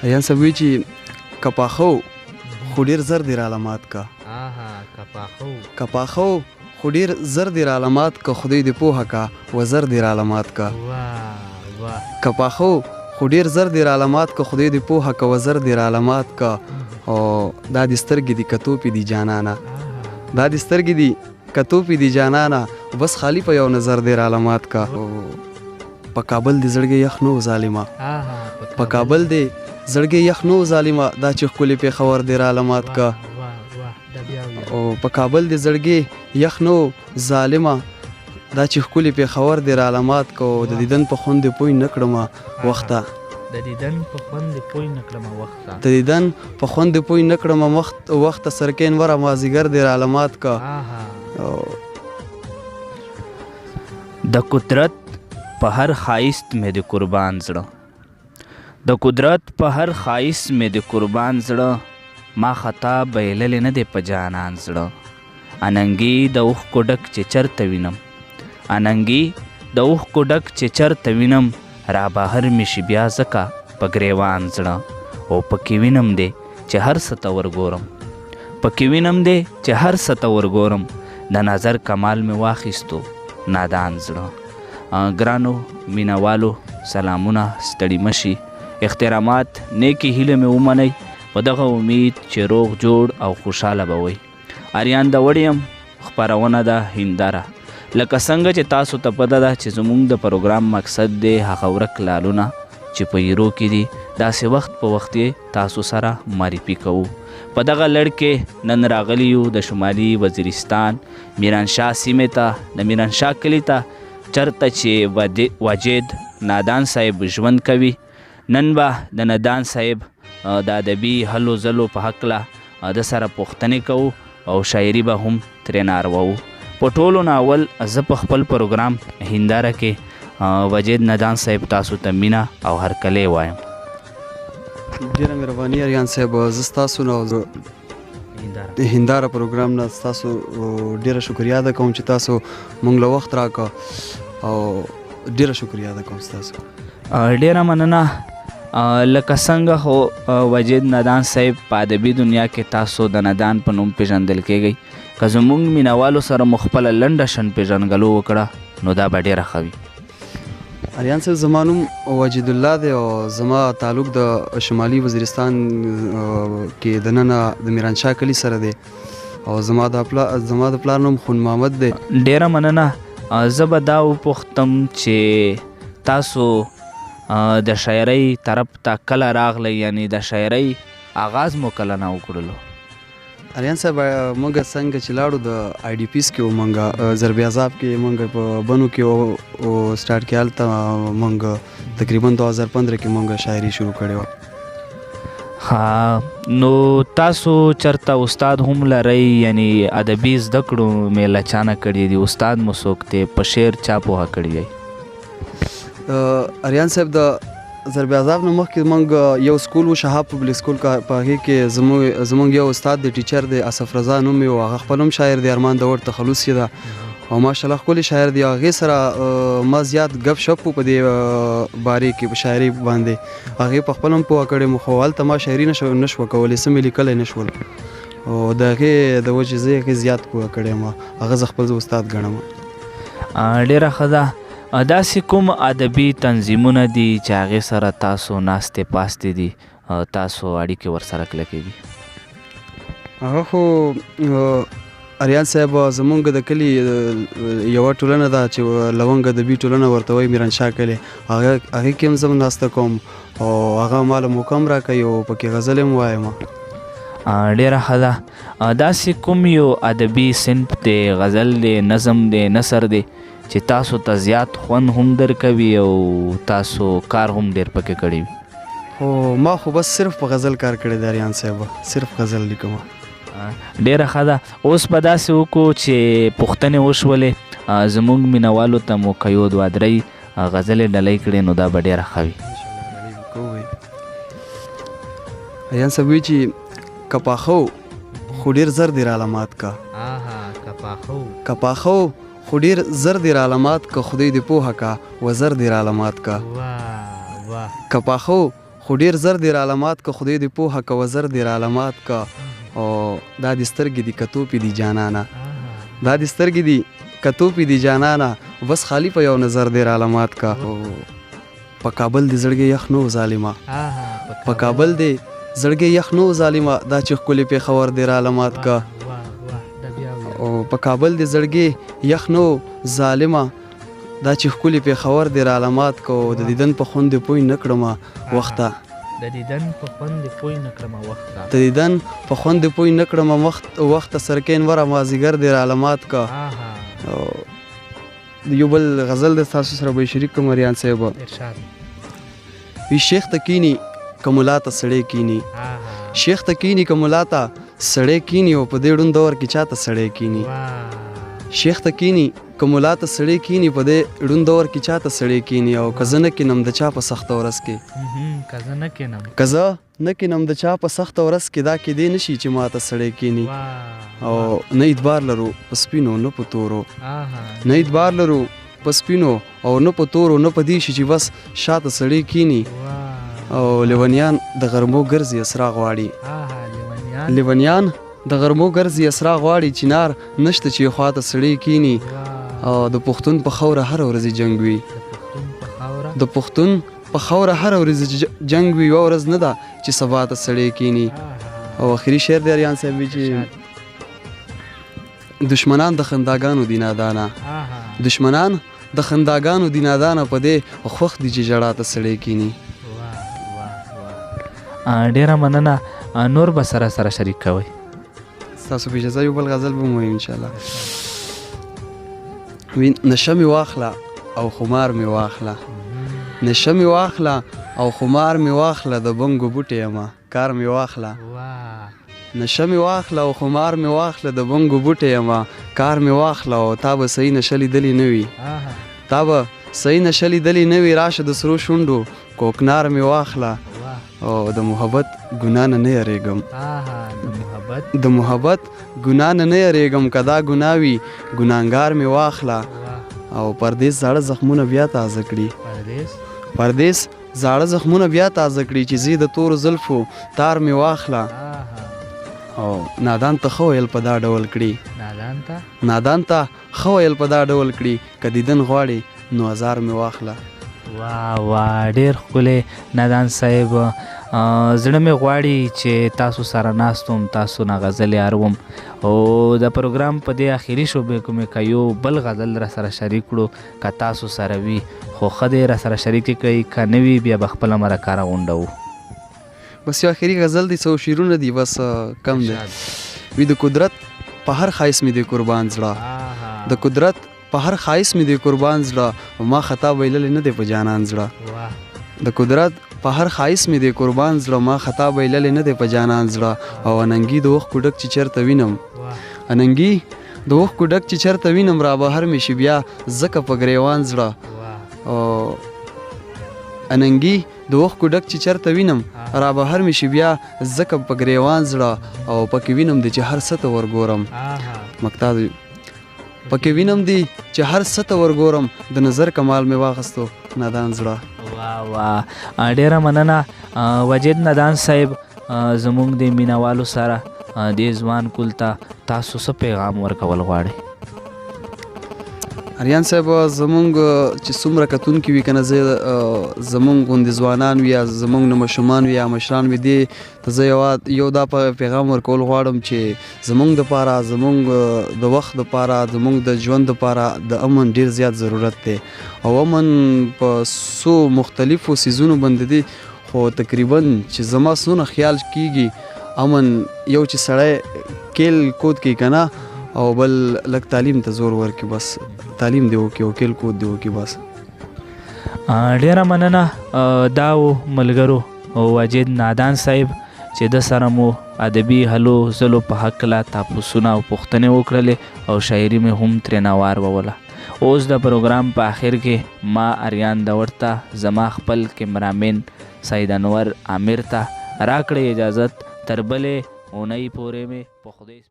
یان صاحب وی چې که پاخه خو ډېر زر دې راله مات کا. که پاخه خو ډېر زر دې راله مات کا، خدای دې پوهه کا وزر دې راله مات کا. که پاخه خو ډېر زر دې راله مات کا، خدای دې پوهه کا وزر دې راله مات کا. او دا دې سترګې دي که توپې دي جانانه، دا دې سترګې دي که توپې دي جانانه، بس خالی په یو نظر دې راله مات کا. په کابل دې زړګی یخ نه و ظالمه، په کابل دې زړګی یخ نه و ظالمه، دا چې ښکلې پېښور دې راله مات کا. او په کابل دې زړګی یخ نه و ظالمه، دا چې ښکلې پېښور دې راله مات کا. او د دیدن په خوند دې پوی نه کړمه وخته، د دیدن په خوند دې پوی نه کړمه وخته. سرکین وره مازدیګر دې راله مات کا. د قدرت په هر ښایست مې د قربان زړه، د قدرت په هر ښایست مې د قربان زړه، ما خطا بایللی نه دی په جانان زړه. اننګي د اوښکو ډک چې چرته وینم، اننګي د اوښکو ډک چې چرته وینم، را بهر مې شي بیا ځکه په ګریوان زړه. او پکې وینم دی چې هر څه ته ورګورم، پکې وینم دی چې هر څه ته ورګورم، د نظر کمال مې واخیستو نادان زړه. ګرانو مینوالو سلامونه، ستړي مشي، احترامات، نیکې هیله مې ومنئ په دغه امید چې روغ جوړ او خوشحاله به وئ. اریان د وړیم خپرونه ده هنداره. لکه څنګه چې تاسو ته پته ده چې زموږ د پروګرام مقصد دی هغه ورک لالونه چې په ایرو کې دي، داسې وخت په وخت یې تاسو سره معرفي کوو. په دغه لړ کې نن راغلی یو د شمالي وزیرستان میرانشاه سیمې ته، د میرانشاه کلي ته، چرته چې واجد نادان صاحب ژوند کوي. نن به د نادان صاحب د ادبي هلو ځلو په هکله د سره پوښتنې کوو او شاعري به هم ترې ناروو. په ټولو ناول زه په خپل پروګرام هنداره کې واجد نادان صاحب تاسو ته مینه او هرکلی وایم. ډېره مهرباني اریان صاحب، زه ستاسو نه هنداره پروګرام نه ستاسو ډېره شکریا ادا کوم چې تاسو موږ له وخت راکړه، او ډېره شکریا ادا کوم ستاسو. ډېره مننه. لکه څنګه خو واجد نادان صاحب په ادبي دنیا کې تاسو د نادان په نوم پیژندل کیږئ. که زموږ مینوالو سره مو خپله لنډه شن پیژنګلو وکړه نو دا به ډېره ښه وي. اریان صاحب زما نوم واجد الله دی او زما تعلق د شمالي وزیرستان کې دننه د میرانشاه کلي سره دی، او زما د پلار نوم خون محمد دی. ډېره مننه. زه به دا وپوښتم چې تاسو د شاعرۍ طرف ته کله راغلی، یعنی د شاعرۍ آغاز مو کله نه وکړلو؟ اریان صاحب موږ څنګه چې لاړو د آی ډي پیس کې وو، موږ ضرب عذاب کې موږ په بنو کې سټارټ کې هلته موږ تقریبا 2015 کې موږ شاعري شروع کړې وه. ها، نو تاسو چرته استاد هم لرئ؟ یعنی ادبي زده کړو مې له چا نه کړي دي؟ استاد مو څوک دی؟ په شعر چا پوهه کړی دی؟ اریان صاحب د ضرب عذاب نه مخکې موږ یو سکول و، شهاب پبلک سکول، په هغې کې زموږ یو استاد دی، ټیچر دی، اسف رضا نوم یې و، هغه خپل هم شاعر دی، ارمان دور تخلص یې ده، او ماشاءالله ښکلی شاعر دی. هغې سره ما زیات گپ شپ په دې بارې کې په شاعري باندې، هغې په خپل هم پوهه کړې مو، خو هلته ما شاعري نه شوه کولی، څه مې لیکلی نه شول، او د هغې د وجې زه هغې زیات پوهه کړې یم، هغه زه خپل استاد ګڼم. ډېره ښه ده. داسې کوم ادبي تنظیمونه دي چې هغې سره تاسو ناستې پاستې دي، تاسو اړیکې ورسره کلکې دي؟ هغه خو اریان صاحب زمونږ د کلي یوه ټولنه ده چې لونګ ادبي ټولنه ورته وایي، میرانشاه کلي، هغې کې هم زه ناسته کوم، او هغه ماله موقع هم راکوي او پکې غزل هم وایم. ډېره ښه ده. داسې کوم یو ادبي صنف دی، غزل دی، نظم دی، نثر دی چې تاسو ته زیات خوند هم درکوي او تاسو کار هم ډېر پکې کړی وي؟ خو ما خو بس صرف په غزل کار کړی دی اریان صاحب، صرف غزل لیکم. ډېره ښه ده. اوس به داسې وکړو چې پوښتنې وشولې، زموږ مینوالو ته مو که یو دوه درې غزلې ډالۍ کړې نو دا به ډېره ښه وي. اریان صاحب وایي چې که پاخه خو ډېر زر دې راله مات کا. که پاخه خو ډېر زر دې راله مات کا، خدای دې پوهه کا وزر دې راله مات کا. که پاخه خو ډېر زر دې رالمات که خدای دې پوهه کوه زر دې رالمات که او دا دې سترګې دي که توپې دي جانانه دا دې سترګې دي که توپې دي جانانه بس خالي په یو نظر دې رالمات که په کابل دې زړګې یخ نو ظالمه په کابل دې زړګې یخ نو ظالمه دا چې ښکلې پېښور دې رالمات که او په کابل دې زړګې یخ نو ظالمه دا چې ښکلې پېښور دې رالمات که د دیدن په خوند دې پوی نه کړمه وخته د دیدن په خوند دې پوی نه کړمه وخته د دیدن په خوند دې پوی نه کړمه وخته سرکین وره مازدیګر دې رالمات که یو بل غزل د تاسو سره به شریک کوم ریان صاحب وی شیخ ته کینی که ملا ته سړی کینی شیخ ته کینی که ملا ته سړی کینی او په دې ړوند دور کې چاته سړی کینی شیخ ته کینی که ملا ته سړی کینی په دې ړوند دور کې چاته سړی کینی او که زه نه کینم د چا په سخته ورځ کې که زه نه کینم د چا په سخته ورځ کې دا کیدی نشي چې ماته سړی کینی او نه اعتبار لرو په سپینو نه په تورو نه اعتبار لرو په سپینو او نه په تورو نه په دې شي چې بس شاته سړی کینی او لیونیان د غرمو ګرځي اسرا غواړي لیونیان د غرمو ګرځي اسرا غواړي چنار نشته چې خواته سړی کینی او د پښتون په خوره هر ورځ جنگ وي د پښتون په خوره هر ورځ جنگ وي او ورځ نه ده چې سبا ته سړی کینی او اخري شعر دی اریان صاحب چې دشمنان د خنداګانو دی نادانه دشمنان د خنداګانو دی نادانه په دې خوخ دي چې جړه ته سړی کینی ډیره مننه نور به سره سره شریک کوئ تاسو په اجازه یو بل غزل به مو ان شاء الله نشه مې واخله او خمار مې واخله نشه مې واخله او خمار مې واخله د بنګو بوټی یمه کار مې واخله نشه مې واخله او خمار مې واخله د بنګو بوټی یمه کار مې واخله او تا به صحیح نشه لیدلې نه وي تا به صحیح نشه لیدلې نه وي راشه د سرو شونډو کوکنار مې واخله او د محبت ګناه نه یریږم د محبت ګناه نه یریږم که دا ګناه وي ګناهګار مې واخله او پردیس زاړه زخمونه بیا تازه کړي پردیس زاړه زخمونه بیا تازه کړي چې زی د تورو زلفو تار مې واخله او نادان ته ښه ویل په دا ډول کړي نادان ته ښه ویل په دا ډول کړي که دیدن غواړي نو هزار مې واخله واه ډېر ښکلی نادان صاحب زړه مې غواړي چې تاسو سره ناست وم تاسو نه غزلې اروم او د پروګرام په دې اخري شعبې کې مې که یو بل غزل را سره شریک کړو که تاسو سره وي خو ښه دی را سره شریکې کوي که نه وي بیا به خپله مرکه راغونډوو بس یو اخري غزل دی څو شعرونه دي بس کم دی وي د قدرت په هر ښایست مې دی قربان زړه د قدرت په هر ښایست مې دی قربان زړه ما خطا ویللی نه دی په جانان زړه د قدرت په هر ښایست مې دی قربان زړه ما خطا ویللی نه دی په جانان زړه او اننګي د اوښکو ډک چې چېرته وینم اننګي د اوښکو ډک چې چېرته وینم را بهر مې شي بیا ځکه په ګریوان زړه او اننګي د اوښکو ډک چې چېرته وینم را بهر مې شي بیا ځکه په ګریوان زړه او پکې وینم دی چې هر څه ته ورګورم مقطع دی پکې وینم دی چې هر څه ته ورګورم د نظر کمال مې واخیستو نادان زړه واه ډیره مننه وجید نادان صاحب زموږ د مینوالو سره دې ځوان کول ته تاسو څه پیغام ورکول غواړئ اریان صاحب زمونږ چې څومره کتونکي وي که نه زمونږ غوندې ځوانان وي یا زمونږ نه ماشومان وي یا مشران وي دې ته زه یو دا پیغام ورکول غواړم چې زمونږ دپاره زمونږ د وخت دپاره زمونږ د ژوند دپاره د امن ډېر زیات ضرورت دی او امن په څو مختلفو څیزونو باندې دی خو تقریبا چې زما څونه خیال کېږي امن یو چې سړی کیل کود کوي که نه او بل لږ تعلیم ته زور ورکړي بس تعلیم دی وکړي او کیل کود دی وکړي بس ډیره مننه دا و ملګرو واجد نادان صاحب چې د سره مو ادبي هلو ځلو په هکله تاسوونه او پوښتنې وکړلې او شاعري مې هم ترېنه واروله اوس د پروګرام په آخر کې ما اریان داور ته زما خپل کیمرامین سید انور عامر ته راکړې اجازت تر بلې اونۍ پورې مې په خدای